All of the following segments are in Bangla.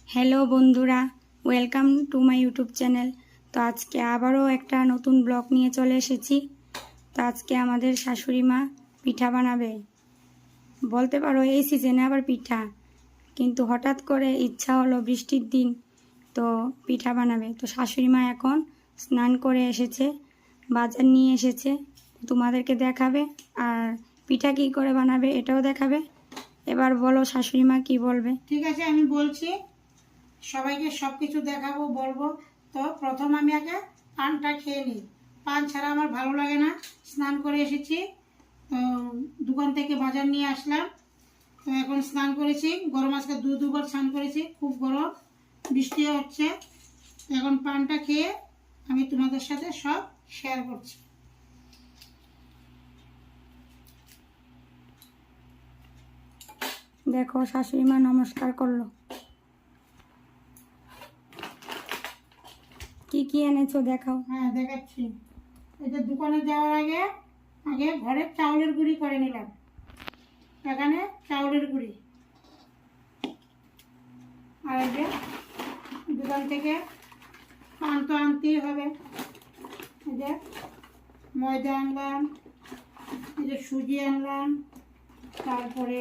হ্যালো বন্ধুরা, welcome to my YouTube channel. তো আজকে আবারও একটা নতুন ব্লগ নিয়ে চলে এসেছি। তো আজকে আমাদের শাশুড়ি মা পিঠা বানাবে। বলতে পারো এই সিজনে আবার পিঠা, কিন্তু হঠাৎ করে ইচ্ছা হলো বৃষ্টির দিন, তো পিঠা বানাবে। তো শাশুড়ি মা এখন স্নান করে এসেছে, বাজার নিয়ে এসেছে, তোমাদেরকে দেখাবে আর পিঠা কী করে বানাবে এটাও দেখাবে। এবার বলো শাশুড়ি মা কী বলবে। ঠিক আছে, আমি বলছি, সবাইকে সব কিছু দেখাবো, বলবো। তো প্রথম আমি আগে পানটা খেয়ে নিই। পান ছাড়া আমার ভালো লাগে না। স্নান করে এসেছি, তো দোকান থেকে বাজার নিয়ে আসলাম। তো এখন স্নান করেছি, গরম আজকে দুবার স্নান করেছি, খুব গরম, বৃষ্টিও হচ্ছে। এখন পানটা খেয়ে আমি তোমাদের সাথে সব শেয়ার করছি। দেখো শাশুড়ি মা নমস্কার করলো। কি কি এনেছো দেখাও। হ্যাঁ, দেখাচ্ছি। এটা দোকানে যাওয়ার আগে আগে ঘরে চাউলের গুঁড়ি করে নিলাম। এখানে চাউলের গুঁড়ি, আর এই যে দোকান থেকে পান তো আনতেই হবে। এই যে ময়দা আনলাম, এই যে সুজি আনলাম, তারপরে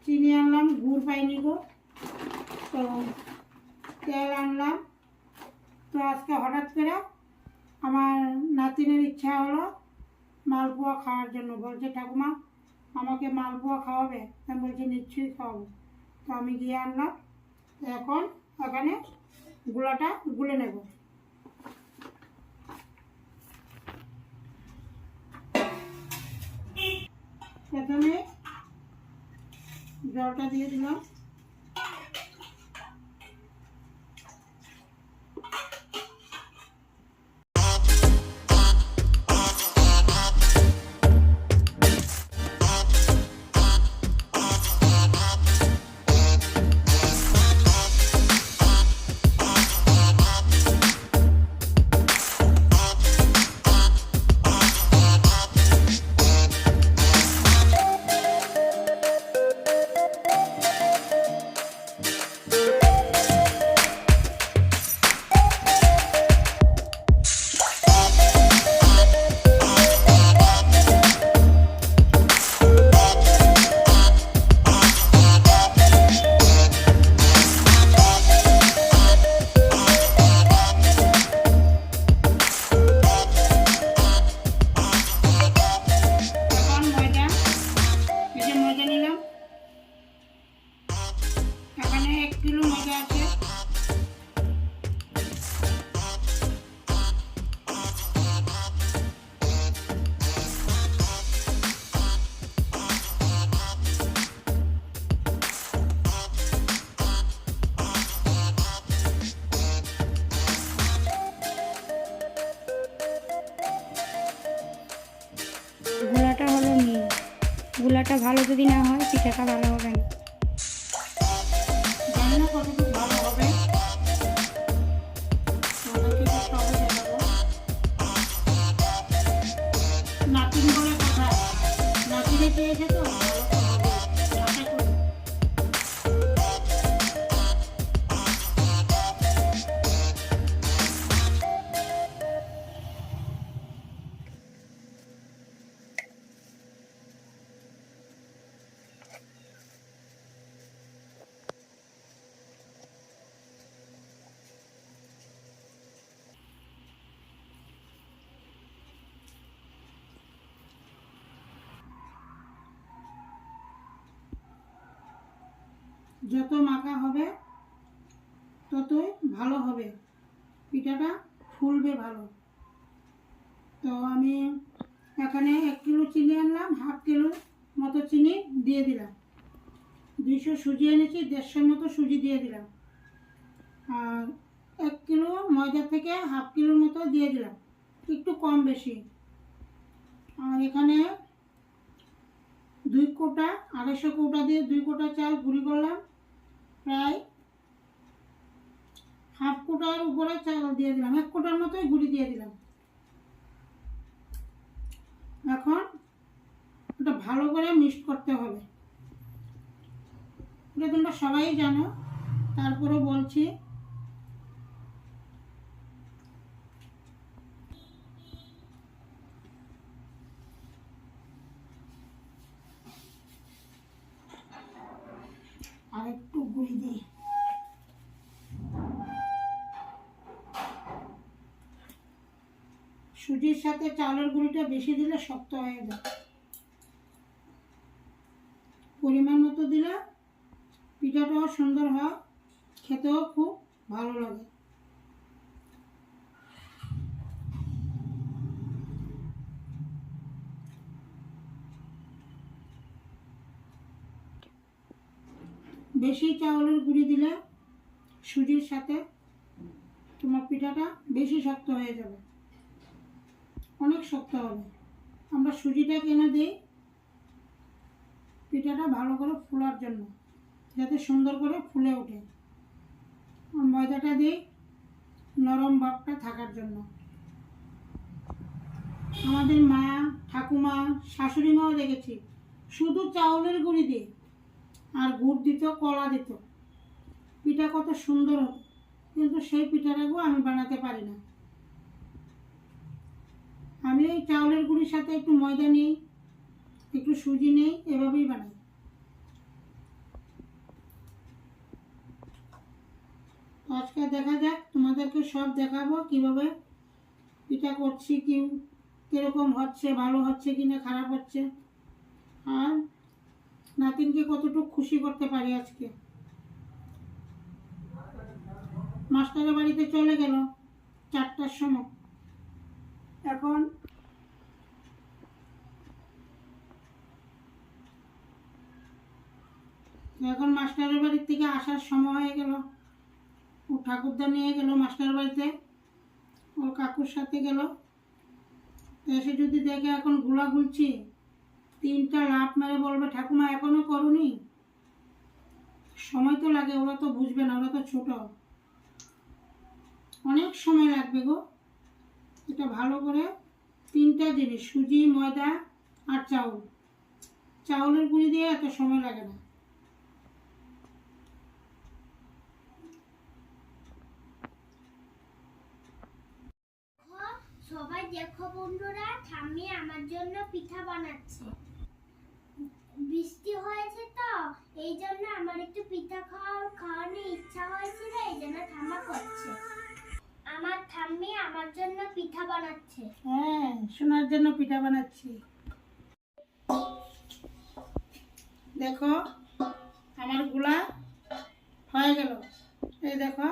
চিনি আনলাম, গুড় পাইনি গো, তো তেল আনলাম। তো আজকে হঠাৎ করে আমার নাতিনের ইচ্ছা হলো মালপোয়া খাওয়ার জন্য। বলছে ঠাকুমা আমাকে মালপোয়া খাওয়াবে। আমি বলছি নিশ্চয়ই খাওয়াবো। তো আমি গিয়ে আনলাম। তো এখন এখানে গুঁড়াটা গুলে নেব। প্রথমে জলটা দিয়ে দিলাম। এখন ময়দা, এই যে ময়দা নিলাম। এখানে 1 কিলো ময়দা আছে। গুলাটা হলো মেন, গুলাটা ভালো যদি না হয় পিঠাটা ভালো হবে না। জানি না কতটুকু ভালো হবে, তোমাদেরকে তো সবই দেখাবো। নাতিন বলে কথা, নাতিনে চেয়েছে তো ভালো তো হবে, আশা করি। যত মাখা হবে ততই ভালো হবে, পিঠাটা ফুলবে ভালো। তো আমি এখানে 1 কিলো চিনি আনলাম, 1/2 কিলো মতো চিনি দিয়ে দিলাম। 200 সুজি এনেছি, 150 মতো সুজি দিয়ে দিলাম। আর 1 কিলো ময়দা থেকে 1/2 কিলোর মতো দিয়ে দিলাম, একটু কম বেশি। আর এখানে 2 কোটা, 250 কৌটা দিয়ে 2 কোটা চাল গুঁড়ি করলাম। প্রায় 1/2 কোটার উপরে চাল দিয়ে দিলাম, 1 কোটার মতোই গুঁড়ি দিয়ে দিলাম। এখন এটা ভালো করে মিক্স করতে হবে। এটা তোমরা সবাই জানো, তারপরে বলছি। আর একটু গুঁড়ি দিই। সুজির সাথে চালের গুঁড়িটা বেশি দিলে শক্ত হয়ে যায়, পরিমাণ মতো দিলে পিঠাটাও সুন্দর হয়, খেতেও খুব ভালো লাগে। বেশি চাউলের গুঁড়ি দিলে সুজির সাথে তোমার পিঠাটা বেশি শক্ত হয়ে যাবে, অনেক শক্ত হবে। আমরা সুজিটা কিনে দিই পিঠাটা ভালো করে ফোলার জন্য, যাতে সুন্দর করে ফুলে ওঠে। আর ময়দাটা দিই নরম ভাবটা থাকার জন্য। আমাদের মা, ঠাকুমা, শাশুড়ি মাও দেখেছি শুধু চাউলের গুঁড়ি দিয়ে আর গুড় দিত, কলা দিত, পিঠা কত সুন্দর হতো। কিন্তু সেই পিঠাটাকেও আমি বানাতে পারি না। আমি এই চাউলের গুঁড়ির সাথে একটু ময়দা নিই, একটু সুজি নেই, এভাবেই বানাই। আজকে দেখা যাক, তোমাদেরকে সব দেখাবো কিভাবে পিঠা করছি, কিরকম হচ্ছে, ভালো হচ্ছে কিনা খারাপ হচ্ছে, আর নাতিনকে কতটুকু খুশি করতে পারি। আজকে মাস্টারের বাড়িতে চলে গেল 4টার সময়। এখন মাস্টারের বাড়ির থেকে আসার সময় হয়ে গেল। ও ঠাকুরদা নিয়ে গেল মাস্টারের বাড়িতে, ওর কাকুর সাথে গেল। এসে যদি দেখে এখন গুলা গুলছি, 3টা লাফ মেরে বলবে, ঠাকুমা এখনো করনি। সময় তো লাগে, ওরা তো বুঝবে না, ওরা তো ছোট, অনেক সময় লাগবে গো। এটা ভালো করে 3টা জিনিস, সুজি, ময়দা আর চাউলের গুঁড়ি দিয়ে এত সময় লাগে না। সবাই দেখো বন্ধুরা, ঠাম্মি আমার জন্য পিঠা বানাচ্ছে। বৃষ্টি হয়েছে তো, এই জন্য আমার একটু পিঠা খাওয়ানোর ইচ্ছা হয়েছিল, এই জন্য ঠাম্মা করছে। আমার ঠাম্মি আমার জন্য পিঠা বানাচ্ছে। হ্যাঁ, সোনার জন্য পিঠা বানাচ্ছি। দেখো আমার গুলা হয়ে গেল। এই দেখো,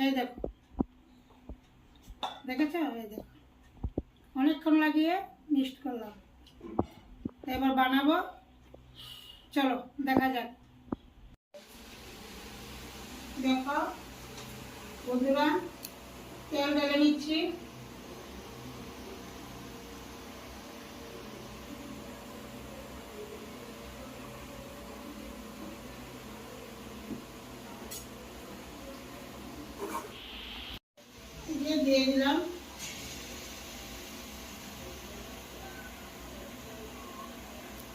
এই দেখো, দেখেছ? এই দেখো, অনেকক্ষণ লাগিয়ে মিক্সড করলাম। এবার বানাবো, চলো দেখা যাক। দেখো বন্ধুরা, তেল ঢেলে নিচ্ছি। দিয়ে দিলাম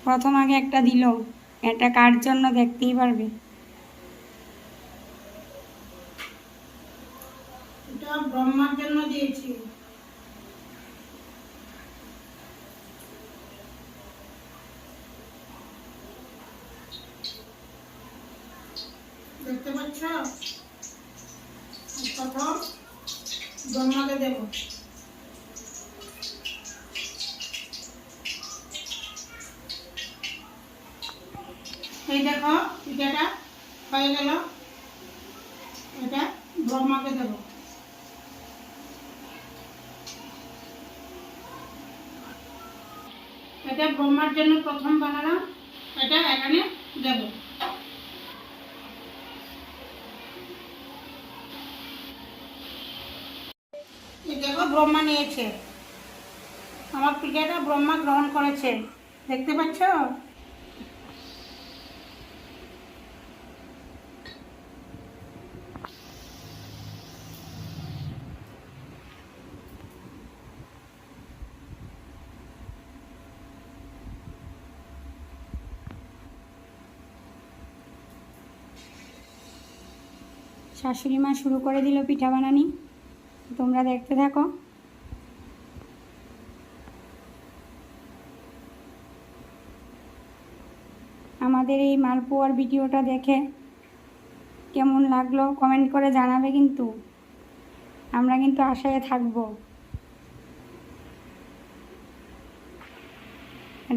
প্রথম আগে একটা দিল, এটা কার জন্য দেখতেই পারবে। এটা ব্রহ্মার জন্য দিয়েছি। দেখতে পাচ্ছ? প্রথম ব্রহ্মাকে দেব। এই দেখো পিঠাটা হয়ে গেল, এটা ব্রহ্মাকে দেব। এটা ব্রহ্মার জন্য প্রথম বানালাম, এটা এখানে দেব। এই দেখো ব্রহ্মা নিয়েছে, আমার পিঠাটা ব্রহ্মা গ্রহণ করেছে, দেখতে পাচ্ছ? শাশুড়ি মা শুরু করে দিল পিঠা বানানি, তোমরা দেখতে থাকো। আমাদের এই মালপোয়ার ভিডিওটা দেখে কেমন লাগলো কমেন্ট করে জানাবে, কিন্তু আমরা কিন্তু আশায় থাকবো।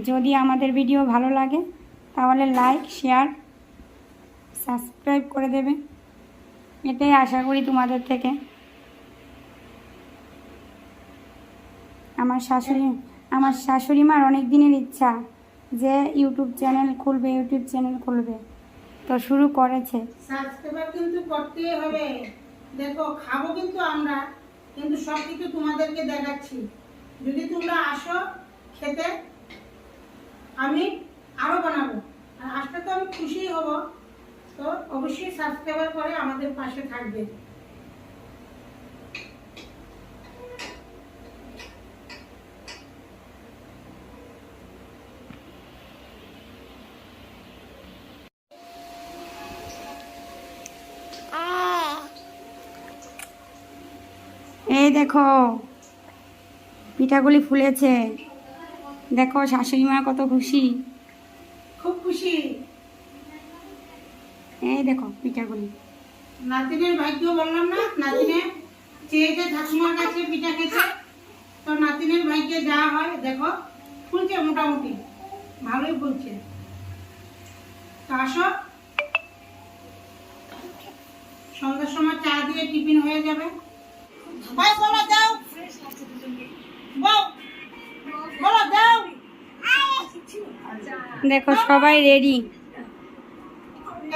যদি আমাদের ভিডিও ভালো লাগে তাহলে লাইক, শেয়ার, সাবস্ক্রাইব করে দেবে, এটাই আশা করি তোমাদের থেকে। আমার শাশুড়ি মার অনেক দিনের ইচ্ছা যে ইউটিউব চ্যানেল খুলবে, তো শুরু করেছে। সাবস্ক্রাইব কিন্তু করতেই হবে। দেখো খাবো কিন্তু আমরা, কিন্তু সব কিছু তোমাদেরকে দেখাচ্ছি। যদি তোমরা আসো খেতে, আমি আরো বানাবো, আর আসতে তো আমি খুশি হব। তো অবশ্যই সাবস্ক্রাইব করে আমাদের পাশে থাকবে। এই দেখো পিঠাগুলি ফুলেছে, দেখো শাশুড়ি মা কত খুশি, খুব খুশি। এই দেখো পিঠাগুলি। নাতিনের ভাগ্য বললাম না, নাতিনে চেয়েছে ঠাকুমার কাছে পিঠা খেতে, তো নাতিনের ভাগ্যে যা হয়। দেখো ফুলছে, মোটামুটি ভালোই ফুলছে। তো আসো, সন্ধ্যার সময় চা দিয়ে টিফিন হয়ে যাবে। ভাই বলো দাও, বলো দাও। দেখো সবাই রেডি।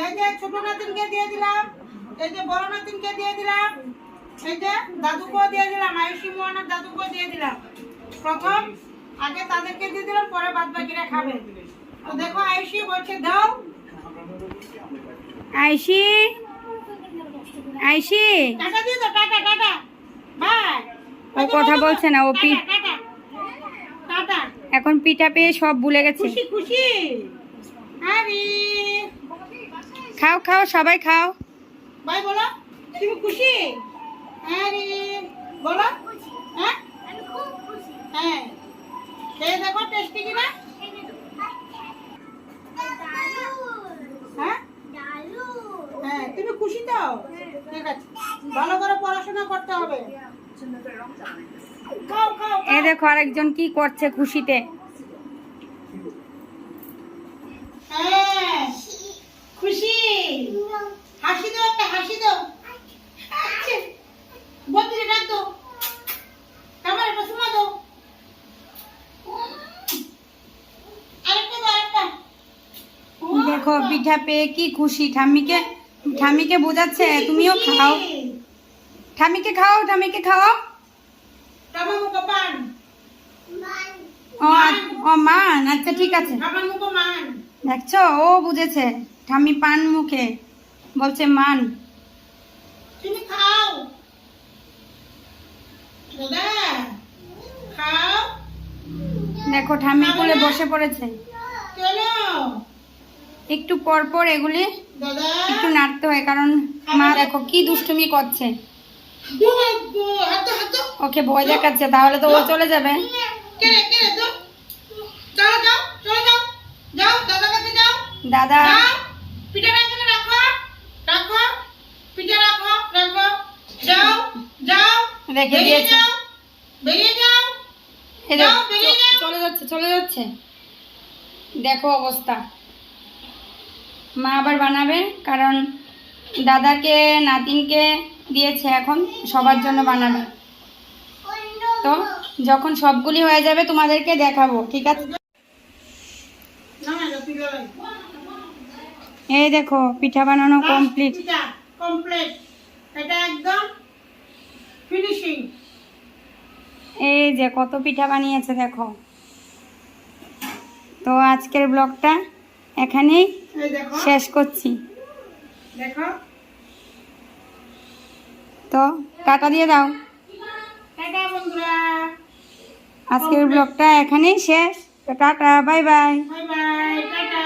এই যে ছোট নাতিনকে দিয়ে দিলাম, এই যে বড় নাতিনকে দিয়ে দিলাম, এই যে দাদুকেও দিয়ে দিলাম, আয়ুষী মোহনের দাদুকেও দিয়ে দিলাম। প্রথম আগে তাদেরকে দিয়ে দিলাম, পরে বাদ বাকিরা খাবে। তো দেখো আয়ুষী বলছে দাও। আইসি টাটা দিয়ে দাও, টাটা টাটা বাই। ও কথা বলছে না, ও টাটা টাটা। এখন পিঠা পেয়ে সব ভুলে গেছে। খুশি খুশি। আরে খাও খাও সবাই খাও। ভাই বলো, তুমি খুশি? আরে বলো। হ্যাঁ আমি খুব খুশি। হ্যাঁ, খেয়ে দেখো টেস্টি কিনা। হ্যাঁ হ্যাঁ, তুমি খুশি তো? ঠিক আছে, ভালো করে পড়াশোনা করতে হবে। খাও খাও এ দেখো আরেকজন কি করছে খুশিতে। হ্যাঁ খুশি। হাসি দাও, একটা হাসি দাও। আচ্ছা, বন্ধুকে ডাক দাও, আমার একটা শোনা দাও। আরেকটা দাও, আরেকটা। দেখো পিঠা পেয়ে কি খুশি। ঠাম্মিকে বোঝাচ্ছে তুমিও খাও। ঠাম্মিকে খাও। আমার মুখে পান। ও মান, আচ্ছা ঠিক আছে। আমার মুখে মান। দেখছো ও বুঝেছে, ঠাম্মি পান মুখে বলছে মান। তুমি খাও দাদা, খাও। দেখো ঠাম্মি কোলে বসে পড়েছে। চলো একটু পর পর এগুলি দাদা। একটু নাড়তে হয়, কারণ মা দেখো কি দুষ্টুমি করছে। হাতো হাতো। ওকে ভয় দেখাচ্ছে, তাহলে তো ও চলে যাবে। কেড়ে কেড়ে দাও। চলো যাও, চলে যাও, যাও দাদা কাছে যাও। দাদা যাও, পিঠাটা এখানে রাখো, রাখো, পিঠা রাখো, রাখো। যাও যাও, রেখে বেরিয়ে দিয়েছে। যাও, বেরিয়ে যাও। এই দেখো, যাও, বেরিয়ে যাও। চলে যাচ্ছে। দেখো অবস্থা। মা আবার বানাবে, কারণ দাদাকে নাতিনকে দিয়েছে, এখন সবার জন্য বানাবে। তো যখন সবগুলি হয়ে যাবে তোমাদেরকে দেখাবো, ঠিক আছে? না না, পিঠা লাই। এই দেখো পিঠা বানানো কমপ্লিট। পিঠা কমপ্লিট, এটা একদম ফিনিশিং। এই যে কত পিঠা বানিয়েছে দেখো। তো আজকের ব্লগটা এখানেই এই দেখো, শেষ করছি। দেখো। তো টাটা দিয়ে দাও। টাটা বন্ধুরা, আজকের ব্লগটা এখানেই শেষ। তো tata, bye bye. Bye bye, tata.